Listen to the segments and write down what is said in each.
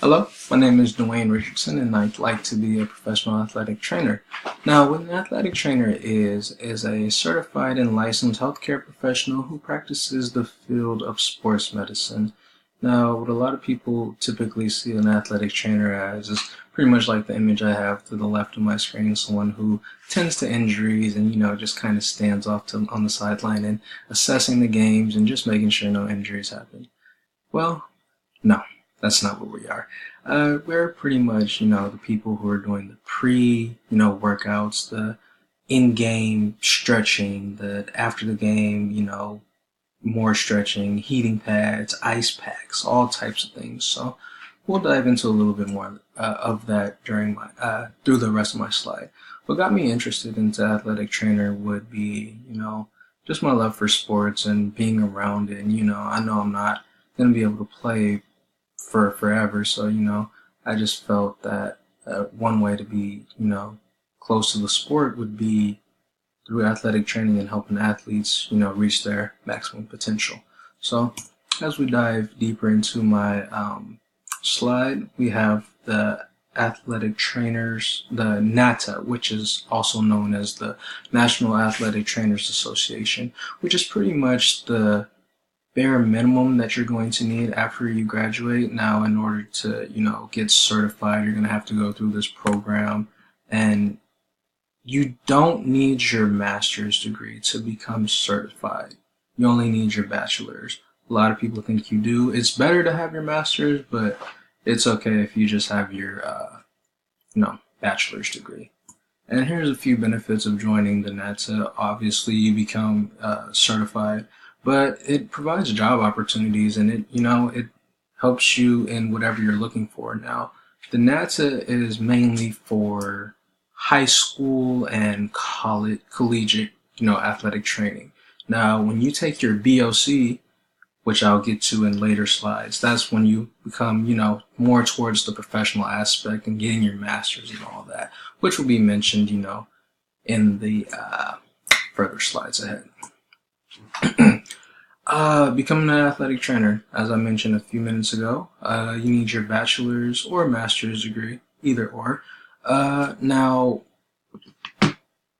Hello, my name is Dwayne Richardson, and I'd like to be a professional athletic trainer. Now, what an athletic trainer is a certified and licensed healthcare professional who practices the field of sports medicine. Now, what a lot of people typically see an athletic trainer as is pretty much like the image I have to the left of my screen, someone who tends to injuries and, just kind of stands off on the sideline and assessing the games and just making sure no injuries happen. Well, no, that's not what we are. We're pretty much, the people who are doing the workouts, the in-game stretching, the after the game, more stretching, heating pads, ice packs, all types of things. So we'll dive into a little bit more of that during my through the rest of my slide. What got me interested into athletic trainer would be, just my love for sports and being around it. And, I know I'm not going to be able to play for forever. So, I just felt that one way to be, close to the sport would be through athletic training and helping athletes, reach their maximum potential. So, as we dive deeper into my slide, we have the athletic trainers, the NATA, which is also known as the National Athletic Trainers Association, which is pretty much the bare minimum that you're going to need after you graduate. Now, in order to, get certified, you're going to have to go through this program, and you don't need your master's degree to become certified. You only need your bachelor's. A lot of people think you do. It's better to have your master's, but it's okay if you just have your, bachelor's degree. And here's a few benefits of joining the NATA. Obviously, you become certified, but it provides job opportunities, and it helps you in whatever you're looking for. Now, the NATA is mainly for high school and collegiate, athletic training. Now, when you take your BOC, which I'll get to in later slides, that's when you become, more towards the professional aspect and getting your master's and all that, which will be mentioned, in the further slides ahead. Becoming an athletic trainer, as I mentioned a few minutes ago, you need your bachelor's or master's degree, either or. Now,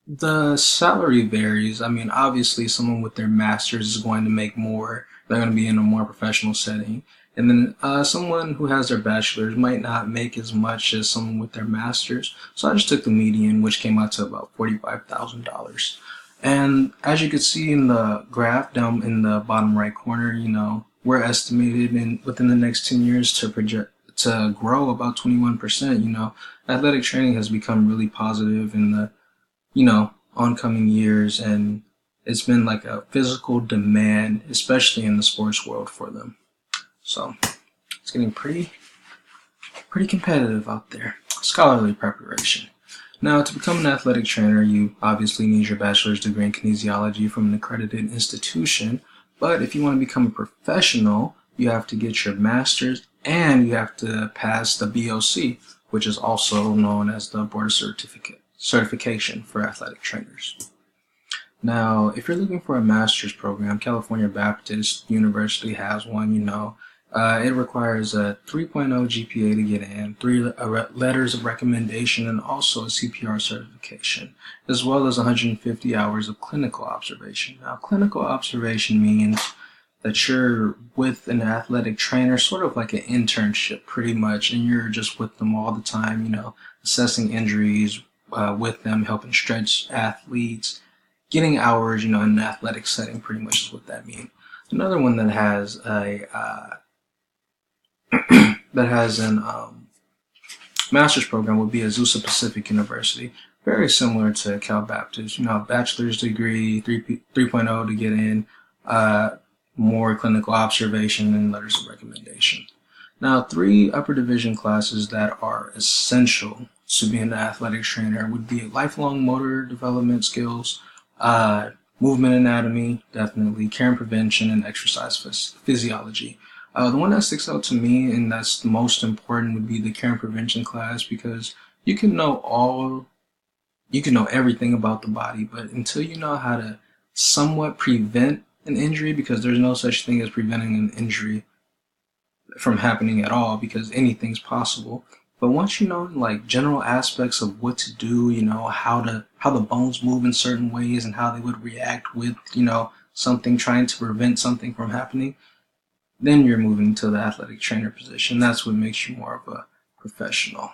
the salary varies. I mean, obviously, someone with their master's is going to make more. They're going to be in a more professional setting. And then someone who has their bachelor's might not make as much as someone with their master's. So I just took the median, which came out to about $45,000. And as you can see in the graph down in the bottom right corner, we're estimated within the next 10 years to grow about 21%. Athletic training has become really positive in the, oncoming years, and it's been like a physical demand, especially in the sports world for them. So it's getting pretty competitive out there. Scholarly preparation. Now, to become an athletic trainer, you obviously need your bachelor's degree in kinesiology from an accredited institution. But if you want to become a professional, you have to get your master's and you have to pass the BOC, which is also known as the Board of Certification for Athletic Trainers. Now, if you're looking for a master's program, California Baptist University has one, it requires a 3.0 GPA to get in, 3 letters of recommendation, and also a CPR certification, as well as 150 hours of clinical observation. Now, clinical observation means that you're with an athletic trainer, sort of like an internship pretty much, and you're just with them all the time, assessing injuries with them, helping stretch athletes, getting hours, in an athletic setting pretty much is what that means. Another one that has an master's program would be Azusa Pacific University. Very similar to Cal Baptist, bachelor's degree, 3.0 to get in, more clinical observation and letters of recommendation. Now, 3 upper division classes that are essential to be an athletic trainer would be lifelong motor development skills, movement anatomy, definitely, care and prevention, and exercise physiology. The one that sticks out to me and that's the most important would be the care and prevention class, because you can know everything about the body, but until you know how to somewhat prevent an injury, because there's no such thing as preventing an injury, from happening at all, because anything's possible. But once you know like general aspects of what to do, how the bones move in certain ways and how they would react with, something trying to prevent something from happening, then you're moving to the athletic trainer position. That's what makes you more of a professional.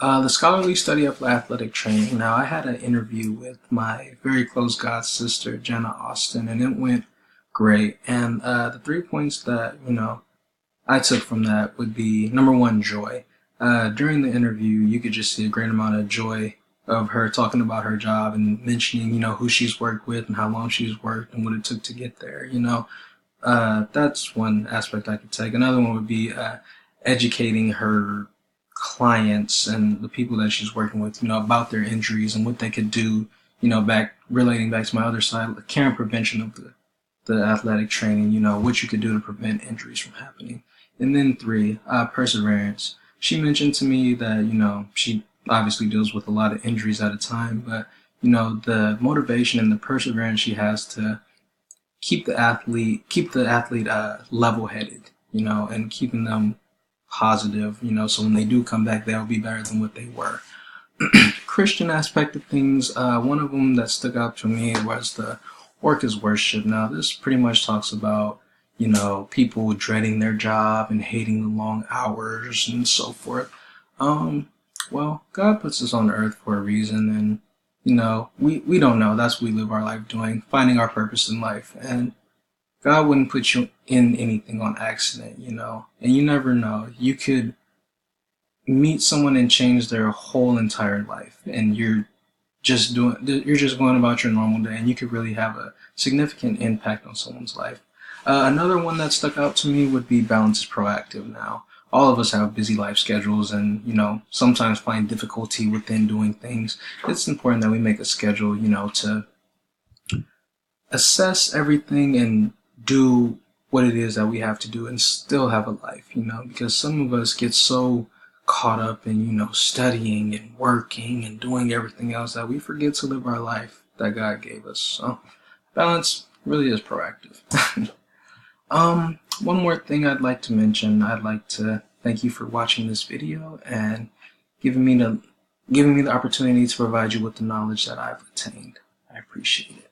The scholarly study of athletic training. Now, I had an interview with my very close god sister, Jenna Austin, and it went great. And the 3 points that, I took from that would be number one, joy. During the interview, you could just see a great amount of joy of her talking about her job and mentioning, who she's worked with and how long she's worked and what it took to get there. That's one aspect I could take. Another one would be educating her clients and the people that she's working with, about their injuries and what they could do, relating back to my other side, the care and prevention of the athletic training, what you could do to prevent injuries from happening. And then three, perseverance. She mentioned to me that, she obviously deals with a lot of injuries at a time, but, the motivation and the perseverance she has to keep the athlete level-headed, and keeping them positive, so when they do come back, they'll be better than what they were. Christian aspect of things, one of them that stuck out to me was the work is worship. Now, this pretty much talks about, people dreading their job and hating the long hours and so forth. Well, God puts us on earth for a reason, and, we don't know. That's what we live our life doing, finding our purpose in life. And God wouldn't put you in anything on accident, and you never know. You could meet someone and change their whole entire life, and you're just going about your normal day, and you could really have a significant impact on someone's life. Another one that stuck out to me would be balance is proactive. Now, all of us have busy life schedules and, sometimes find difficulty within doing things. It's important that we make a schedule, to assess everything and do what it is that we have to do and still have a life, because some of us get so caught up in, studying and working and doing everything else that we forget to live our life that God gave us. So balance really is proactive. One more thing I'd like to mention. I'd like to thank you for watching this video and giving me the opportunity to provide you with the knowledge that I've attained. I appreciate it.